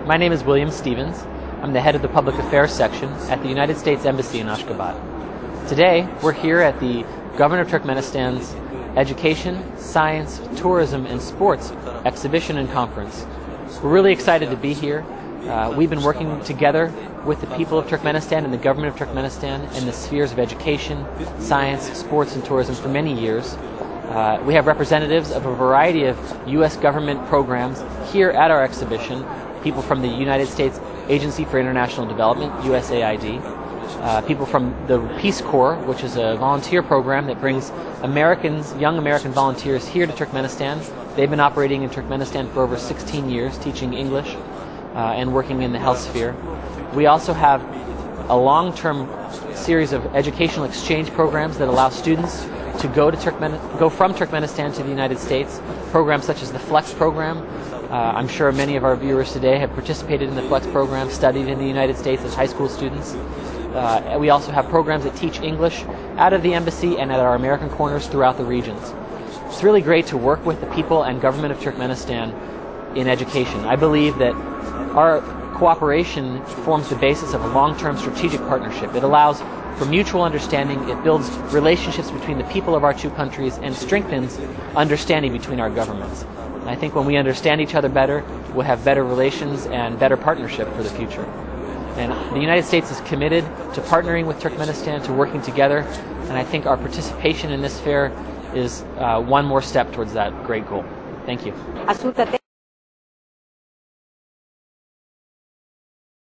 My name is William Stevens. I'm the head of the Public Affairs section at the United States Embassy in Ashgabat. Today, we're here at the Governor of Turkmenistan's Education, Science, Tourism, and Sports exhibition and conference. We're really excited to be here. We've been working together with the people of Turkmenistan and the government of Turkmenistan in the spheres of education, science, sports, and tourism for many years. We have representatives of a variety of U.S. government programs here at our exhibition, people from the United States Agency for International Development, USAID, people from the Peace Corps, which is a volunteer program that brings young American volunteers here to Turkmenistan. They've been operating in Turkmenistan for over 16 years, teaching English and working in the health sphere. We also have a long-term series of educational exchange programs that allow students to go from Turkmenistan to the United States. Programs such as the FLEX program. I'm sure many of our viewers today have participated in the FLEX program, studied in the United States as high school students. We also have programs that teach English out of the embassy and at our American corners throughout the regions. It's really great to work with the people and government of Turkmenistan in education. I believe that our cooperation forms the basis of a long-term strategic partnership. It allows for mutual understanding, it builds relationships between the people of our two countries, and strengthens understanding between our governments. And I think when we understand each other better, we'll have better relations and better partnership for the future. And the United States is committed to partnering with Turkmenistan, to working together, and I think our participation in this fair is one more step towards that great goal. Thank you.